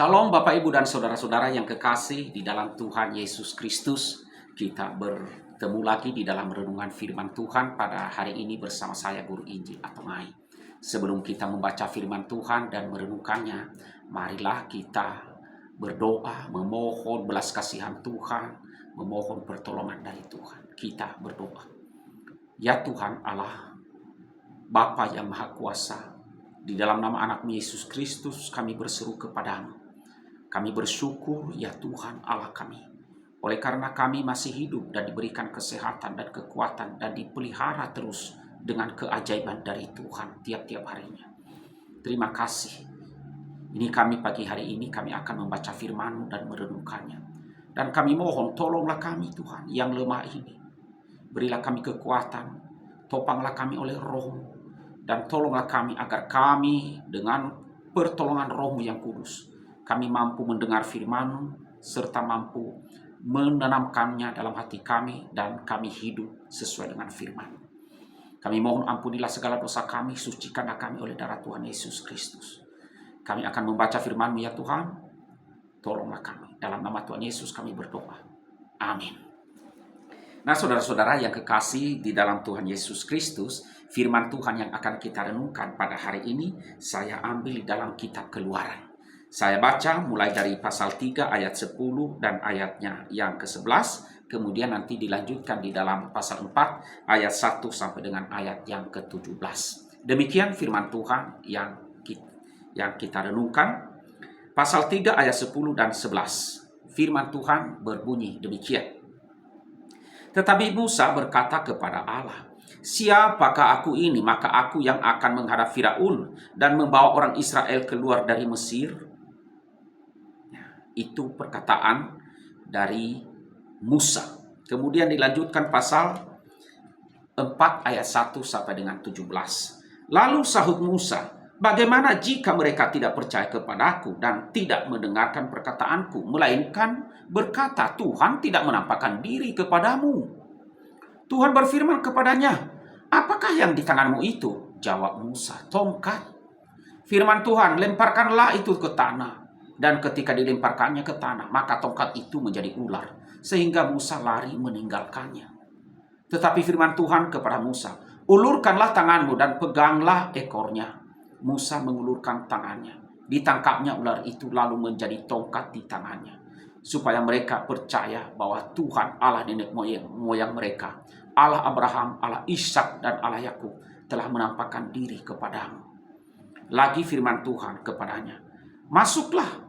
Shalom Bapak Ibu dan Saudara-saudara yang kekasih di dalam Tuhan Yesus Kristus. Kita bertemu lagi di dalam renungan firman Tuhan pada hari ini bersama saya Guru Injil Atongai. Sebelum kita membaca firman Tuhan dan merenungkannya, marilah kita berdoa, memohon belas kasihan Tuhan, memohon pertolongan dari Tuhan. Kita berdoa. Ya Tuhan Allah, Bapa yang Maha Kuasa, di dalam nama anak-Mu Yesus Kristus kami berseru kepadamu. Kami bersyukur ya Tuhan Allah kami, oleh karena kami masih hidup dan diberikan kesehatan dan kekuatan dan dipelihara terus dengan keajaiban dari Tuhan tiap-tiap harinya. Terima kasih. Ini kami pagi hari ini kami akan membaca firman-Mu dan merenungkannya. Dan kami mohon tolonglah kami Tuhan yang lemah ini. Berilah kami kekuatan, topanglah kami oleh Roh-Mu, dan tolonglah kami agar kami dengan pertolongan Roh-Mu yang kudus, kami mampu mendengar firman-Mu, serta mampu menanamkannya dalam hati kami, dan kami hidup sesuai dengan firman. Kami mohon ampunilah segala dosa kami, sucikanlah kami oleh darah Tuhan Yesus Kristus. Kami akan membaca firman-Mu ya Tuhan, tolonglah kami. Dalam nama Tuhan Yesus kami berdoa. Amin. Nah saudara-saudara yang kekasih di dalam Tuhan Yesus Kristus, firman Tuhan yang akan kita renungkan pada hari ini, saya ambil di dalam kitab Keluaran. Saya baca mulai dari pasal 3 ayat 10 dan ayatnya yang ke-11. Kemudian nanti dilanjutkan di dalam pasal 4 ayat 1 sampai dengan ayat yang ke-17. Demikian firman Tuhan yang kita renungkan. Pasal 3 ayat 10 dan 11. Firman Tuhan berbunyi demikian. Tetapi Musa berkata kepada Allah, "Siapakah aku ini? Maka aku yang akan menghadap Firaun dan membawa orang Israel keluar dari Mesir." Itu perkataan dari Musa. Kemudian dilanjutkan pasal 4 ayat 1 sampai dengan 17. Lalu sahut Musa, "Bagaimana jika mereka tidak percaya kepadaku dan tidak mendengarkan perkataanku, melainkan berkata, Tuhan tidak menampakkan diri kepadamu?" Tuhan berfirman kepadanya, "Apakah yang di tanganmu itu?" Jawab Musa, "Tongkat." Firman Tuhan, "Lemparkanlah itu ke tanah." Dan ketika dilemparkannya ke tanah, maka tongkat itu menjadi ular, sehingga Musa lari meninggalkannya. Tetapi firman Tuhan kepada Musa, "Ulurkanlah tanganmu dan peganglah ekornya." Musa mengulurkan tangannya. Ditangkapnya ular itu lalu menjadi tongkat di tangannya, supaya mereka percaya bahwa Tuhan Allah nenek moyang mereka, Allah Abraham, Allah Ishak, dan Allah Yakub telah menampakkan diri kepadamu. Lagi firman Tuhan kepadanya,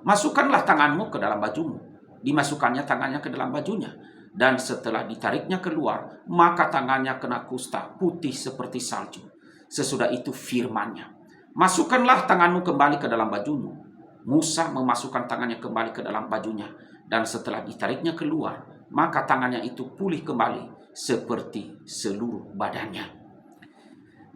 masukkanlah tanganmu ke dalam bajumu." Dimasukkannya tangannya ke dalam bajunya, dan setelah ditariknya keluar, maka tangannya kena kusta putih seperti salju. Sesudah itu firman-Nya, "Masukkanlah tanganmu kembali ke dalam bajumu." Musa memasukkan tangannya kembali ke dalam bajunya, dan setelah ditariknya keluar, maka tangannya itu pulih kembali seperti seluruh badannya.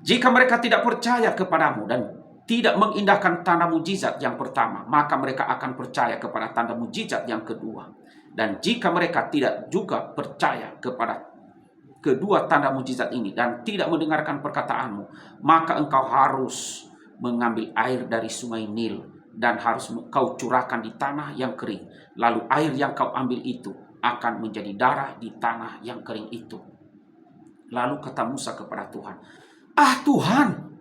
"Jika mereka tidak percaya kepadamu dan tidak mengindahkan tanda mujizat yang pertama, maka mereka akan percaya kepada tanda mujizat yang kedua. Dan jika mereka tidak juga percaya kepada kedua tanda mujizat ini dan tidak mendengarkan perkataanmu, maka engkau harus mengambil air dari sungai Nil dan harus kau curahkan di tanah yang kering. Lalu air yang kau ambil itu akan menjadi darah di tanah yang kering itu." Lalu kata Musa kepada Tuhan, "Ah Tuhan,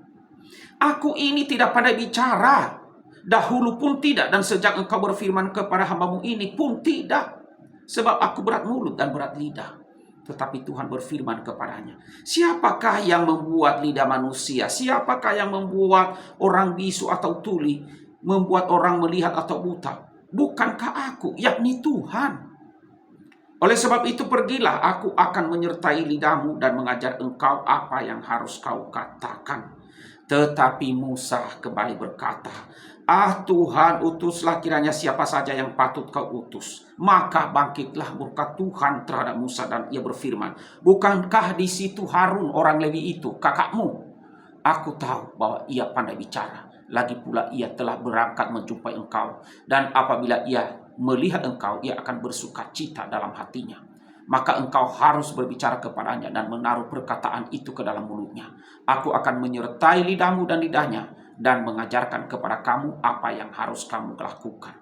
aku ini tidak pandai bicara, dahulu pun tidak, dan sejak engkau berfirman kepada hamba-Mu ini pun tidak, sebab aku berat mulut dan berat lidah." Tetapi Tuhan berfirman kepadanya, "Siapakah yang membuat lidah manusia? Siapakah yang membuat orang bisu atau tuli, membuat orang melihat atau buta? Bukankah aku, yakni Tuhan? Oleh sebab itu pergilah, aku akan menyertai lidahmu dan mengajar engkau apa yang harus kau katakan." Tetapi Musa kembali berkata, "Ah Tuhan, utuslah kiranya siapa saja yang patut kau utus." Maka bangkitlah murka Tuhan terhadap Musa dan ia berfirman, "Bukankah di situ Harun orang Lewi itu, kakakmu? Aku tahu bahwa ia pandai bicara. Lagi pula ia telah berangkat menjumpai engkau. Dan apabila ia melihat engkau, ia akan bersuka cita dalam hatinya. Maka engkau harus berbicara kepadanya dan menaruh perkataan itu ke dalam mulutnya. Aku akan menyertai lidahmu dan lidahnya dan mengajarkan kepada kamu apa yang harus kamu lakukan."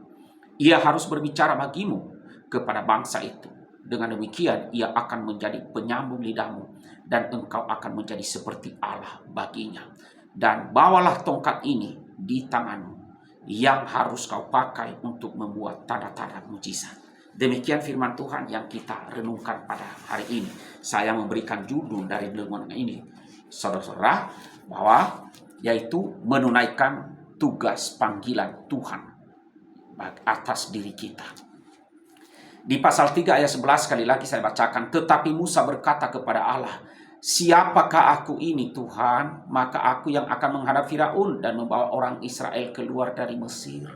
Ia harus berbicara bagimu kepada bangsa itu. Dengan demikian, ia akan menjadi penyambung lidahmu, dan engkau akan menjadi seperti Allah baginya. Dan bawalah tongkat ini di tanganmu, yang harus kau pakai untuk membuat tanda-tanda mujizat. Demikian firman Tuhan yang kita renungkan pada hari ini. Saya memberikan judul dari renungan ini, saudara-saudara, bahwa yaitu menunaikan tugas panggilan Tuhan atas diri kita. Di pasal 3 ayat 11 sekali lagi saya bacakan. Tetapi Musa berkata kepada Allah, siapakah aku ini Tuhan? Maka aku yang akan menghadap Firaun dan membawa orang Israel keluar dari Mesir.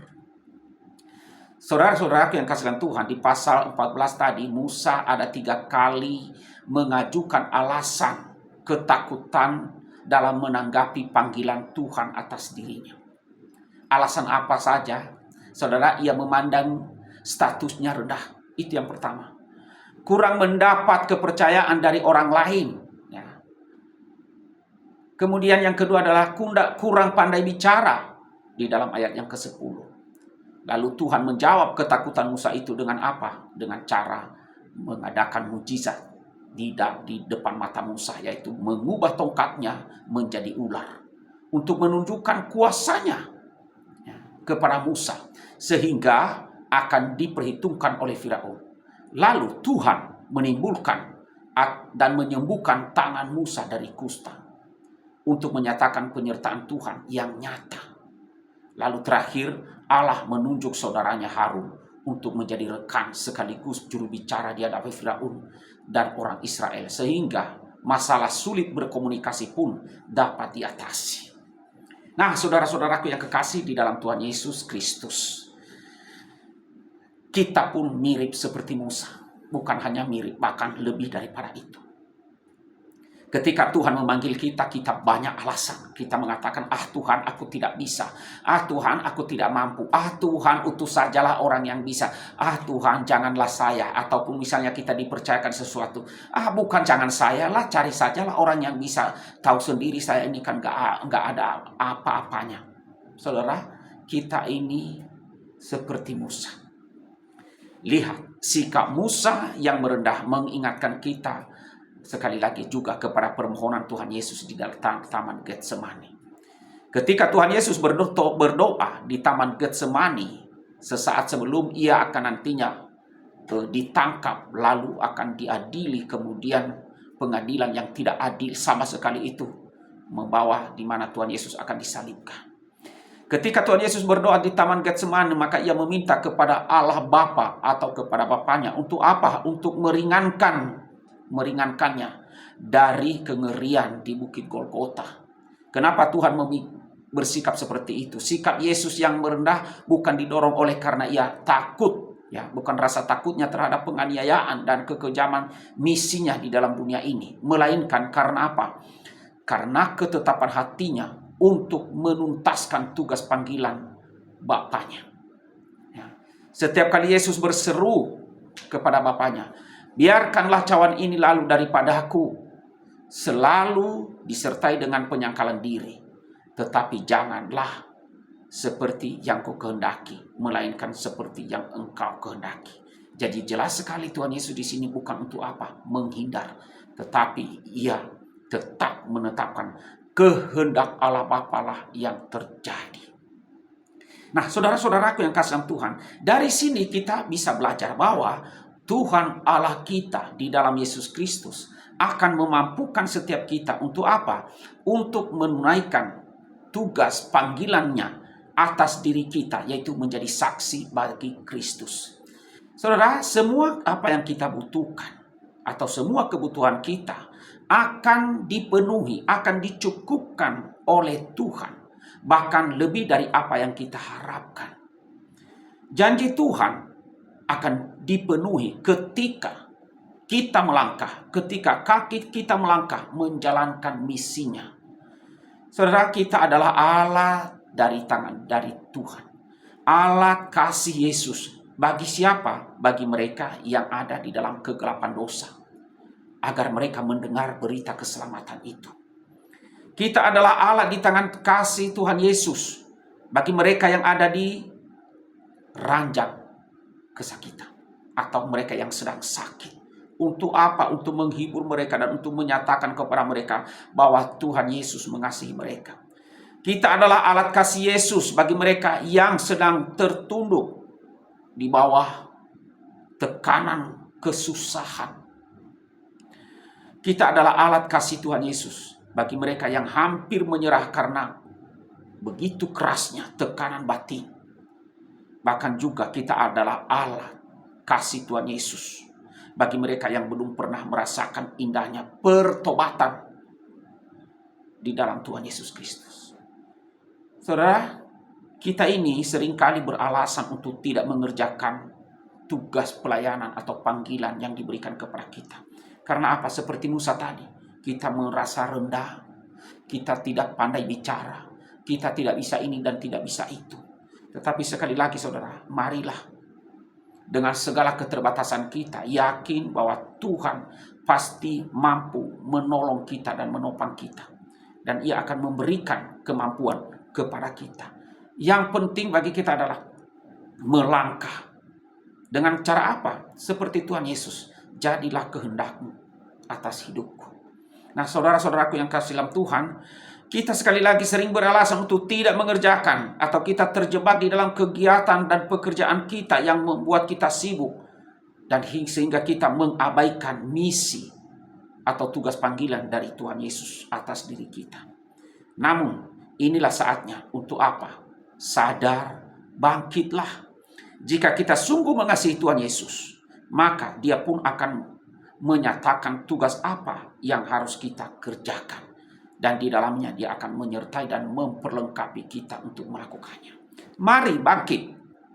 Saudara-saudaraku yang kasih Tuhan, di pasal 14 tadi Musa ada 3 kali mengajukan alasan ketakutan dalam menanggapi panggilan Tuhan atas dirinya. Alasan apa saja? Saudara, ia memandang statusnya rendah. Itu yang pertama. Kurang mendapat kepercayaan dari orang lain. Ya. Kemudian yang kedua adalah kurang pandai bicara di dalam ayat yang ke-10. Lalu Tuhan menjawab ketakutan Musa itu dengan apa? Dengan cara mengadakan mujizat di depan mata Musa, yaitu mengubah tongkatnya menjadi ular untuk menunjukkan kuasanya kepada Musa, sehingga akan diperhitungkan oleh Firaun. Lalu Tuhan menimbulkan dan menyembuhkan tangan Musa dari kusta untuk menyatakan penyertaan Tuhan yang nyata. Lalu terakhir Allah menunjuk saudaranya Harun untuk menjadi rekan sekaligus juru bicara di hadapan Firaun dan orang Israel, sehingga masalah sulit berkomunikasi pun dapat diatasi. Nah, saudara-saudaraku yang kekasih di dalam Tuhan Yesus Kristus, kita pun mirip seperti Musa. Bukan hanya mirip, bahkan lebih daripada itu. Ketika Tuhan memanggil kita, kita banyak alasan. Kita mengatakan, Tuhan, aku tidak bisa. Tuhan, aku tidak mampu. Tuhan, utus sajalah orang yang bisa. Tuhan, janganlah saya. Ataupun misalnya kita dipercayakan sesuatu. Bukan jangan saya lah, cari sajalah orang yang bisa. Tahu sendiri saya ini kan gak ada apa-apanya. Saudara, kita ini seperti Musa. Lihat, sikap Musa yang merendah mengingatkan kita sekali lagi juga kepada permohonan Tuhan Yesus di dalam Taman Getsemani. Ketika Tuhan Yesus berdoa di Taman Getsemani, sesaat sebelum ia akan nantinya ditangkap, lalu akan diadili, kemudian pengadilan yang tidak adil sama sekali itu membawa di mana Tuhan Yesus akan disalibkan. Ketika Tuhan Yesus berdoa di Taman Getsemani, maka ia meminta kepada Allah Bapa atau kepada Bapanya untuk apa? Untuk meringankannya dari kengerian di Bukit Golgota. Kenapa Tuhan bersikap seperti itu? Sikap Yesus yang merendah bukan didorong oleh karena ia takut, ya, bukan rasa takutnya terhadap penganiayaan dan kekejaman misinya di dalam dunia ini, melainkan karena apa? Karena ketetapan hatinya untuk menuntaskan tugas panggilan Bapaknya. Ya. Setiap kali Yesus berseru kepada Bapaknya, biarkanlah cawan ini lalu daripadaku, selalu disertai dengan penyangkalan diri. Tetapi janganlah seperti yang kau kehendaki, melainkan seperti yang engkau kehendaki. Jadi jelas sekali Tuhan Yesus di sini bukan untuk apa? Menghindar, tetapi ia tetap menetapkan kehendak Allah Bapa lah yang terjadi. Nah, saudara-saudaraku yang kasih Tuhan, dari sini kita bisa belajar bahwa Tuhan Allah kita di dalam Yesus Kristus akan memampukan setiap kita untuk apa? Untuk menunaikan tugas panggilannya atas diri kita, yaitu menjadi saksi bagi Kristus. Saudara, semua apa yang kita butuhkan atau semua kebutuhan kita akan dipenuhi, akan dicukupkan oleh Tuhan, bahkan lebih dari apa yang kita harapkan. Janji Tuhan akan dipenuhi ketika kita melangkah, ketika kaki kita melangkah menjalankan misinya. Saudara, kita adalah Allah dari Tuhan. Allah kasih Yesus bagi siapa? Bagi mereka yang ada di dalam kegelapan dosa, agar mereka mendengar berita keselamatan itu. Kita adalah Allah di tangan kasih Tuhan Yesus bagi mereka yang ada di ranjang kesakitan, atau mereka yang sedang sakit. Untuk apa? Untuk menghibur mereka dan untuk menyatakan kepada mereka bahwa Tuhan Yesus mengasihi mereka. Kita adalah alat kasih Yesus bagi mereka yang sedang tertunduk di bawah tekanan kesusahan. Kita adalah alat kasih Tuhan Yesus bagi mereka yang hampir menyerah karena begitu kerasnya tekanan batin. Bahkan juga kita adalah alat kasih Tuhan Yesus bagi mereka yang belum pernah merasakan indahnya pertobatan di dalam Tuhan Yesus Kristus. Saudara, kita ini seringkali beralasan untuk tidak mengerjakan tugas pelayanan atau panggilan yang diberikan kepada kita. Karena apa? Seperti Musa tadi, kita merasa rendah, kita tidak pandai bicara, kita tidak bisa ini dan tidak bisa itu. Tetapi sekali lagi saudara, marilah dengan segala keterbatasan kita, yakin bahwa Tuhan pasti mampu menolong kita dan menopang kita. Dan Ia akan memberikan kemampuan kepada kita. Yang penting bagi kita adalah melangkah. Dengan cara apa? Seperti Tuhan Yesus, jadilah kehendak-Mu atas hidupku. Nah, saudara-saudaraku yang kasih dalam Tuhan, kita sekali lagi sering beralasan untuk tidak mengerjakan, atau kita terjebak di dalam kegiatan dan pekerjaan kita yang membuat kita sibuk, dan sehingga kita mengabaikan misi atau tugas panggilan dari Tuhan Yesus atas diri kita. Namun, inilah saatnya untuk apa? Sadar, bangkitlah. Jika kita sungguh mengasihi Tuhan Yesus, maka Dia pun akan menyatakan tugas apa yang harus kita kerjakan. Dan di dalamnya Dia akan menyertai dan memperlengkapi kita untuk melakukannya. Mari bangkit.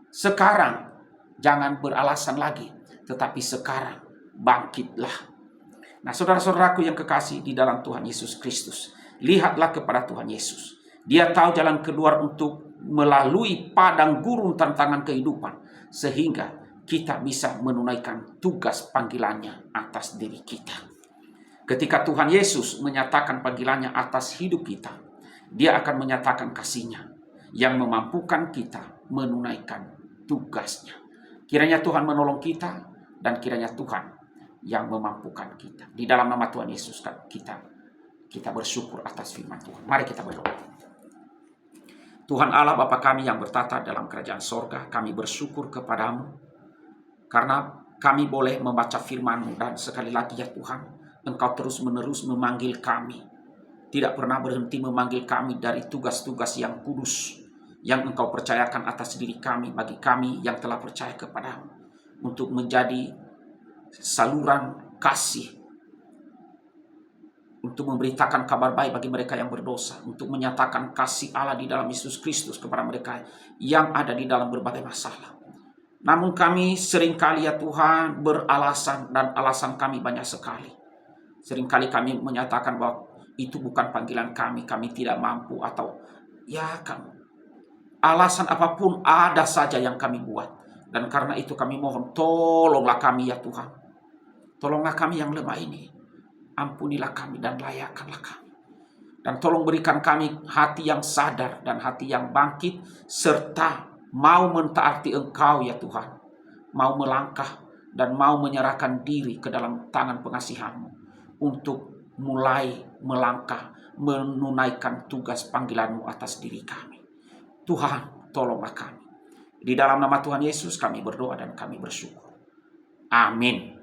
Sekarang. Jangan beralasan lagi. Tetapi sekarang bangkitlah. Nah, saudara-saudaraku yang kekasih di dalam Tuhan Yesus Kristus, lihatlah kepada Tuhan Yesus. Dia tahu jalan keluar untuk melalui padang gurun tantangan kehidupan. Sehingga kita bisa menunaikan tugas panggilannya atas diri kita. Ketika Tuhan Yesus menyatakan panggilannya atas hidup kita, Dia akan menyatakan kasih-Nya yang memampukan kita menunaikan tugasnya. Kiranya Tuhan menolong kita dan kiranya Tuhan yang memampukan kita. Di dalam nama Tuhan Yesus kita bersyukur atas firman Tuhan. Mari kita berdoa. Tuhan Allah Bapa kami yang bertata dalam kerajaan sorga, kami bersyukur kepadamu karena kami boleh membaca firman-Mu, dan sekali lagi ya Tuhan, Engkau terus-menerus memanggil kami. Tidak pernah berhenti memanggil kami dari tugas-tugas yang kudus yang Engkau percayakan atas diri kami, bagi kami yang telah percaya kepadamu, untuk menjadi saluran kasih, untuk memberitakan kabar baik bagi mereka yang berdosa, untuk menyatakan kasih Allah di dalam Yesus Kristus kepada mereka yang ada di dalam berbagai masalah. Namun kami seringkali ya Tuhan beralasan, dan alasan kami banyak sekali. Seringkali kami menyatakan bahwa itu bukan panggilan kami tidak mampu, atau ya kan, alasan apapun ada saja yang kami buat. Dan karena itu kami mohon, tolonglah kami ya Tuhan. Tolonglah kami yang lemah ini. Ampunilah kami dan layakkanlah kami. Dan tolong berikan kami hati yang sadar dan hati yang bangkit, serta mau mentaati Engkau ya Tuhan. Mau melangkah dan mau menyerahkan diri ke dalam tangan pengasihan-Mu, untuk mulai melangkah menunaikan tugas panggilan-Mu atas diri kami. Tuhan, tolonglah kami. Di dalam nama Tuhan Yesus kami berdoa dan kami bersyukur. Amin.